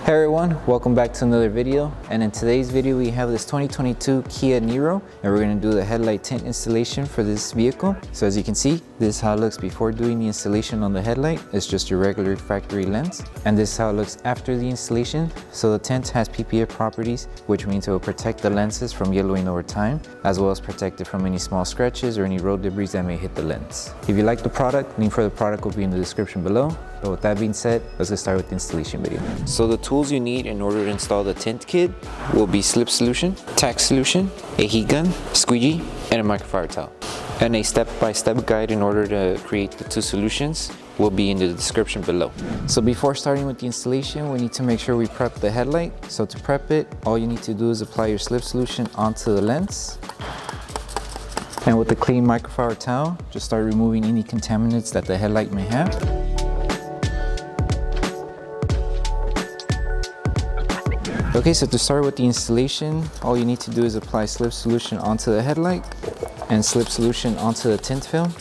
Hey everyone, welcome back to another video. And in today's video we have this 2022 Kia Niro and we're going to do the headlight tint installation for this vehicle. So as you can see, this is how it looks before doing the installation on the headlight. It's just your regular factory lens. And this is how it looks after the installation. So the tint has PPF properties, which means it will protect the lenses from yellowing over time, as well as protect it from any small scratches or any road debris that may hit the lens. If you like the product, link for the product will be in the description below. But with that being said, let's get started with the installation video. So the tools you need in order to install the tint kit will be Slip Solution, Tack Solution, a heat gun, squeegee, and a microfiber towel. And a step-by-step guide in order to create the two solutions will be in the description below. So before starting with the installation, we need to make sure we prep the headlight. So to prep it, all you need to do is apply your Slip Solution onto the lens. And with the clean microfiber towel, just start removing any contaminants that the headlight may have. Okay, so to start with the installation, all you need to do is apply Slip Solution onto the headlight and Slip Solution onto the tint film.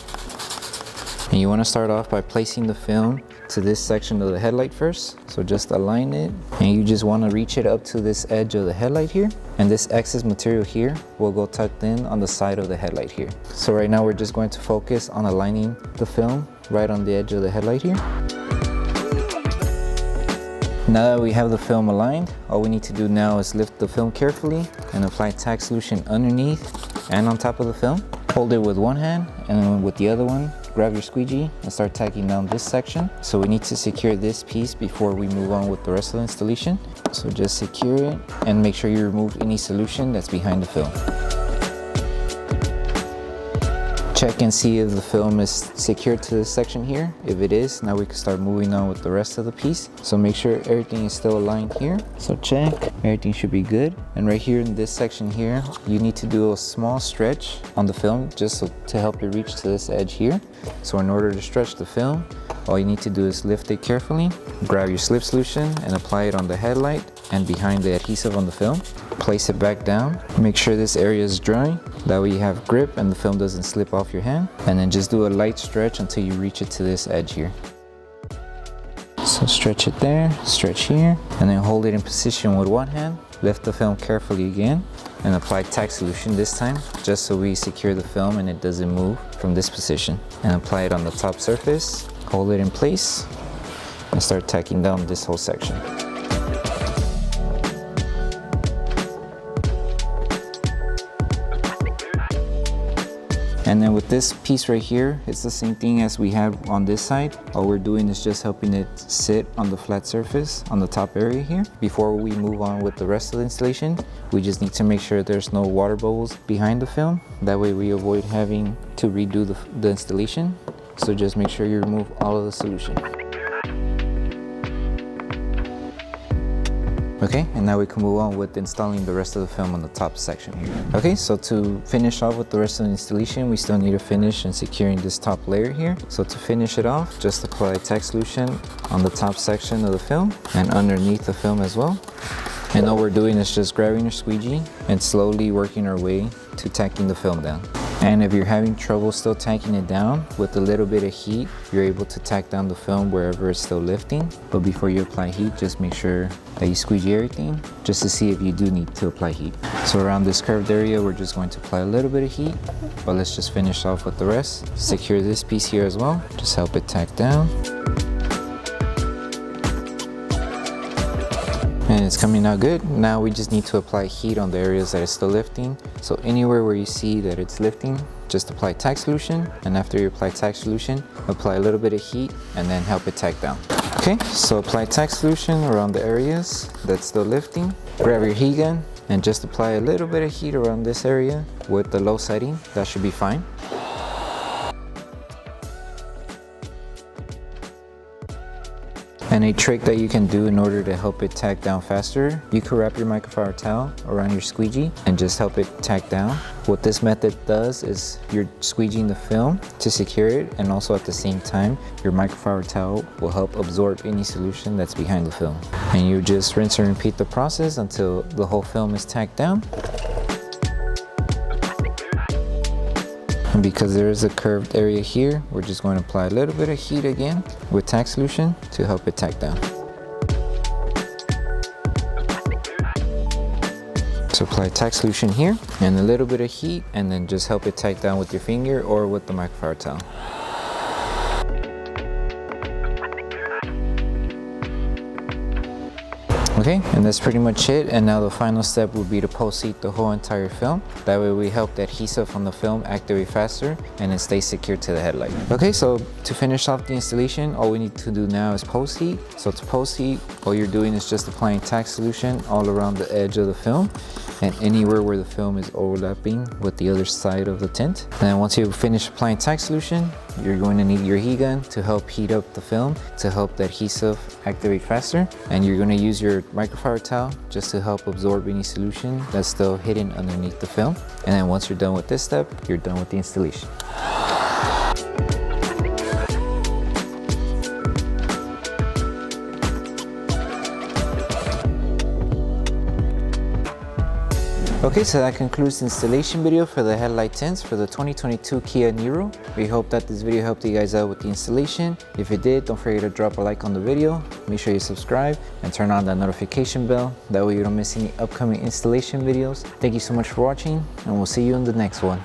And you want to start off by placing the film to this section of the headlight first. So just align it and you just want to reach it up to this edge of the headlight here. And this excess material here will go tucked in on the side of the headlight here. So right now we're just going to focus on aligning the film right on the edge of the headlight here. Now that we have the film aligned, all we need to do now is lift the film carefully and apply tack solution underneath and on top of the film. Hold it with one hand and then with the other one, grab your squeegee and start tacking down this section. So we need to secure this piece before we move on with the rest of the installation. So just secure it and make sure you remove any solution that's behind the film. Check and see if the film is secured to this section here. If it is, now we can start moving on with the rest of the piece. So make sure everything is still aligned here. So check, everything should be good. And right here in this section here, you need to do a small stretch on the film just to help it reach to this edge here. So in order to stretch the film, all you need to do is lift it carefully, grab your Slip Solution and apply it on the headlight and behind the adhesive on the film. Place it back down. Make sure this area is dry. That way you have grip and the film doesn't slip off your hand. And then just do a light stretch until you reach it to this edge here. So stretch it there, stretch here, and then hold it in position with one hand. Lift the film carefully again and apply tack solution this time, just so we secure the film and it doesn't move from this position. And apply it on the top surface, hold it in place, and start tacking down this whole section. And then with this piece right here, it's the same thing as we had on this side. All we're doing is just helping it sit on the flat surface on the top area here. Before we move on with the rest of the installation, we just need to make sure there's no water bubbles behind the film. That way we avoid having to redo the installation. So just make sure you remove all of the solution. Okay, and now we can move on with installing the rest of the film on the top section here. Okay, so to finish off with the rest of the installation, we still need to finish and securing this top layer here. So to finish it off, just apply tack solution on the top section of the film and underneath the film as well. And all we're doing is just grabbing your squeegee and slowly working our way to tacking the film down. And if you're having trouble still tacking it down, with a little bit of heat, you're able to tack down the film wherever it's still lifting. But before you apply heat, just make sure that you squeegee everything, just to see if you do need to apply heat. So around this curved area, we're just going to apply a little bit of heat, but let's just finish off with the rest. Secure this piece here as well, just help it tack down. And it's coming out good. Now we just need to apply heat on the areas that it's still lifting. So anywhere where you see that it's lifting, just apply tack solution. And after you apply tack solution, apply a little bit of heat and then help it tack down. Okay, so apply tack solution around the areas that's still lifting. Grab your heat gun and just apply a little bit of heat around this area with the low setting. That should be fine. And a trick that you can do in order to help it tack down faster, you could wrap your microfiber towel around your squeegee and just help it tack down. What this method does is you're squeegeeing the film to secure it, and also at the same time, your microfiber towel will help absorb any solution that's behind the film. And you just rinse and repeat the process until the whole film is tacked down. And because there is a curved area here, we're just going to apply a little bit of heat again with tack solution to help it tack down. So apply tack solution here and a little bit of heat, and then just help it tack down with your finger or with the microfiber towel. Okay, and that's pretty much it. And now the final step would be to post heat the whole entire film. That way we help the adhesive on the film activate faster and it stays secure to the headlight. Okay, so to finish off the installation, all we need to do now is post heat. So to post heat, all you're doing is just applying tack solution all around the edge of the film and anywhere where the film is overlapping with the other side of the tint. And then once you finish applying tack solution, you're going to need your heat gun to help heat up the film to help the adhesive activate faster. And you're going to use your microfiber towel just to help absorb any solution that's still hidden underneath the film. And then once you're done with this step, you're done with the installation. Okay, so that concludes the installation video for the headlight tints for the 2022 Kia Niro. We hope that this video helped you guys out with the installation. If it did, don't forget to drop a like on the video. Make sure you subscribe and turn on that notification bell. That way you don't miss any upcoming installation videos. Thank you so much for watching, and we'll see you in the next one.